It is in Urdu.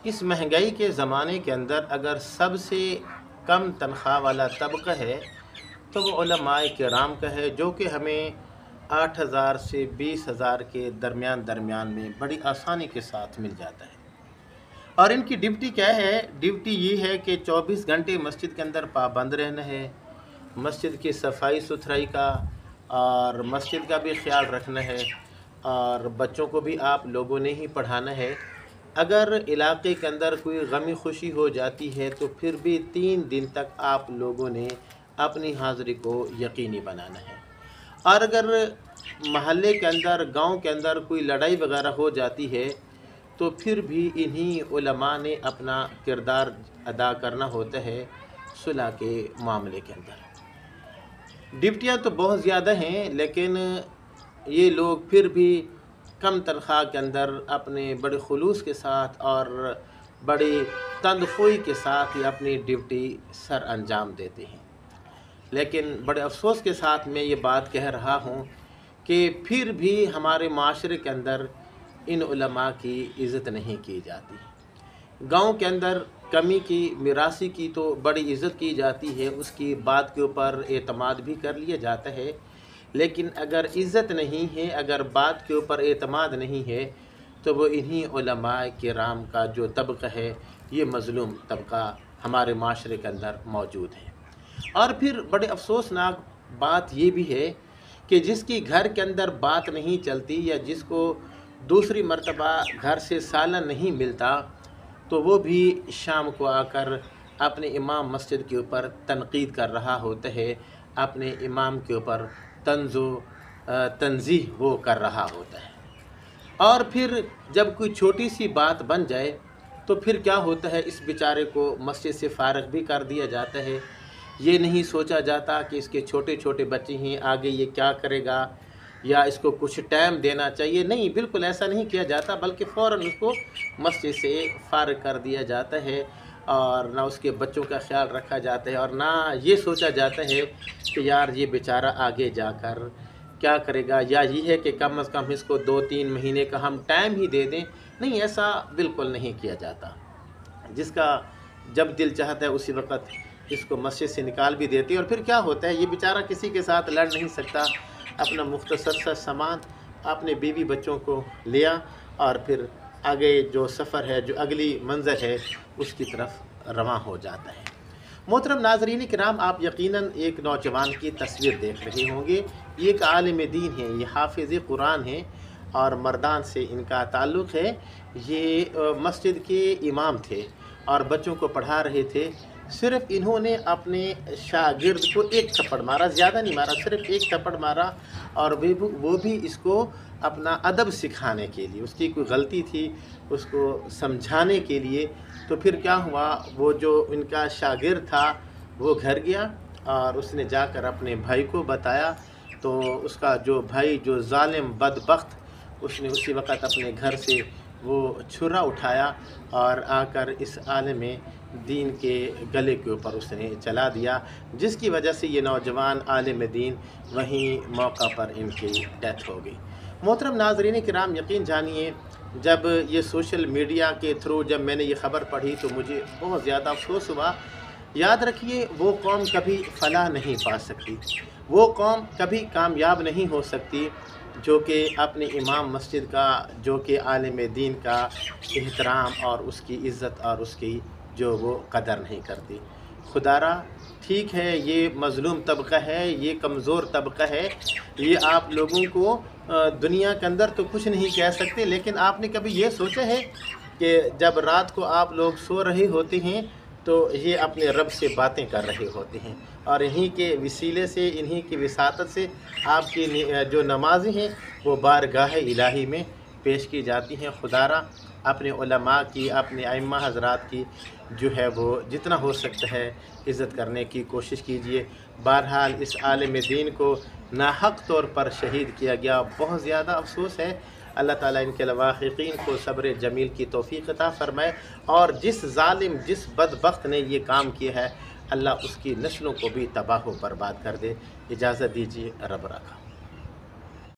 اس مہنگائی کے زمانے کے اندر اگر سب سے کم تنخواہ والا طبقہ ہے تو وہ علماء کرام کا ہے، جو کہ ہمیں 8,000 سے 20,000 کے درمیان میں بڑی آسانی کے ساتھ مل جاتا ہے۔ اور ان کی ڈیوٹی کیا ہے؟ ڈیوٹی یہ ہے کہ 24 گھنٹے مسجد کے اندر پابند رہنا ہے، مسجد کی صفائی ستھرائی کا اور مسجد کا بھی خیال رکھنا ہے، اور بچوں کو بھی آپ لوگوں نے ہی پڑھانا ہے۔ اگر علاقے کے اندر کوئی غمی خوشی ہو جاتی ہے تو پھر بھی 3 دن تک آپ لوگوں نے اپنی حاضری کو یقینی بنانا ہے۔ اور اگر محلے کے اندر، گاؤں کے اندر کوئی لڑائی وغیرہ ہو جاتی ہے تو پھر بھی انہی علماء نے اپنا کردار ادا کرنا ہوتا ہے صلح کے معاملے کے اندر۔ ڈپٹیاں تو بہت زیادہ ہیں، لیکن یہ لوگ پھر بھی کم تنخواہ کے اندر اپنے بڑے خلوص کے ساتھ اور بڑی تندخوئی کے ساتھ یہ اپنی ڈیوٹی سر انجام دیتے ہیں۔ لیکن بڑے افسوس کے ساتھ میں یہ بات کہہ رہا ہوں کہ پھر بھی ہمارے معاشرے کے اندر ان علماء کی عزت نہیں کی جاتی۔ گاؤں کے اندر کمی کی، میراثی کی تو بڑی عزت کی جاتی ہے، اس کی بات کے اوپر اعتماد بھی کر لیا جاتا ہے، لیکن اگر عزت نہیں ہے، اگر بات کے اوپر اعتماد نہیں ہے تو وہ انہی علماء کرام کا جو طبقہ ہے، یہ مظلوم طبقہ ہمارے معاشرے کے اندر موجود ہے۔ اور پھر بڑے افسوسناک بات یہ بھی ہے کہ جس کی گھر کے اندر بات نہیں چلتی یا جس کو دوسری مرتبہ گھر سے سالن نہیں ملتا تو وہ بھی شام کو آ کر اپنے امام مسجد کے اوپر تنقید کر رہا ہوتا ہے، اپنے امام کے اوپر طنز و تنزیح وہ کر رہا ہوتا ہے۔ اور پھر جب کوئی چھوٹی سی بات بن جائے تو پھر کیا ہوتا ہے، اس بیچارے کو مسجد سے فارغ بھی کر دیا جاتا ہے۔ یہ نہیں سوچا جاتا کہ اس کے چھوٹے چھوٹے بچے ہیں، آگے یہ کیا کرے گا یا اس کو کچھ ٹائم دینا چاہیے۔ نہیں، بالکل ایسا نہیں کیا جاتا، بلکہ فوراً اس کو مسجد سے فارغ کر دیا جاتا ہے، اور نہ اس کے بچوں کا خیال رکھا جاتا ہے، اور نہ یہ سوچا جاتا ہے کہ یار یہ بیچارہ آگے جا کر کیا کرے گا، یا یہ ہے کہ کم از کم اس کو 2-3 مہینے کا ہم ٹائم ہی دے دیں۔ نہیں، ایسا بالکل نہیں کیا جاتا۔ جس کا جب دل چاہتا ہے اسی وقت اس کو مسجد سے نکال بھی دیتے ہیں، اور پھر کیا ہوتا ہے، یہ بیچارہ کسی کے ساتھ لڑ نہیں سکتا، اپنا مختصر سا سامان اپنے بیوی بچوں کو لیا اور پھر آگے جو سفر ہے، جو اگلی منزل ہے، اس کی طرف رواں ہو جاتا ہے۔ محترم ناظرین کرام، آپ یقیناً ایک نوجوان کی تصویر دیکھ رہے ہوں گے۔ یہ ایک عالم دین ہے، یہ حافظ قرآن ہے اور مردان سے ان کا تعلق ہے۔ یہ مسجد کے امام تھے اور بچوں کو پڑھا رہے تھے۔ صرف انہوں نے اپنے شاگرد کو ایک تھپڑ مارا، زیادہ نہیں مارا، صرف ایک تھپڑ مارا، اور وہ بھی اس کو اپنا ادب سکھانے کے لیے، اس کی کوئی غلطی تھی اس کو سمجھانے کے لیے۔ تو پھر کیا ہوا، وہ جو ان کا شاگرد تھا وہ گھر گیا اور اس نے جا کر اپنے بھائی کو بتایا، تو اس کا جو بھائی جو ظالم بدبخت، اس نے اسی وقت اپنے گھر سے وہ چھرا اٹھایا اور آ کر اس عالم دین کے گلے کے اوپر اس نے چلا دیا، جس کی وجہ سے یہ نوجوان عالم دین وہیں موقع پر ان کی ڈیتھ ہو گئی۔ محترم ناظرین کرام، یقین جانیے، جب یہ سوشل میڈیا کے تھرو جب میں نے یہ خبر پڑھی تو مجھے بہت زیادہ افسوس ہوا۔ یاد رکھیے، وہ قوم کبھی فلاح نہیں پا سکتی، وہ قوم کبھی کامیاب نہیں ہو سکتی جو کہ اپنے امام مسجد کا، جو کہ عالم دین کا احترام اور اس کی عزت اور اس کی جو وہ قدر نہیں کرتی۔ خدارا، ٹھیک ہے، یہ مظلوم طبقہ ہے، یہ کمزور طبقہ ہے، یہ آپ لوگوں کو دنیا کے اندر تو کچھ نہیں کہہ سکتے، لیکن آپ نے کبھی یہ سوچا ہے کہ جب رات کو آپ لوگ سو رہے ہوتے ہیں تو یہ اپنے رب سے باتیں کر رہے ہوتے ہیں، اور انہی کے وسیلے سے، انہی کی وساطت سے آپ کی جو نمازیں ہیں وہ بارگاہ الہی میں پیش کی جاتی ہیں۔ خدارا، اپنے علماء کی، اپنے ائمہ حضرات کی جو ہے وہ جتنا ہو سکتا ہے عزت کرنے کی کوشش کیجیے۔ بہرحال اس عالم دین کو ناحق طور پر شہید کیا گیا، بہت زیادہ افسوس ہے۔ اللہ تعالیٰ ان کے لواحقین کو صبر جمیل کی توفیق عطا فرمائے، اور جس ظالم، جس بدبخت نے یہ کام کیا ہے، اللہ اس کی نسلوں کو بھی تباہ و برباد کر دے۔ اجازت دیجیے، رب رکھا۔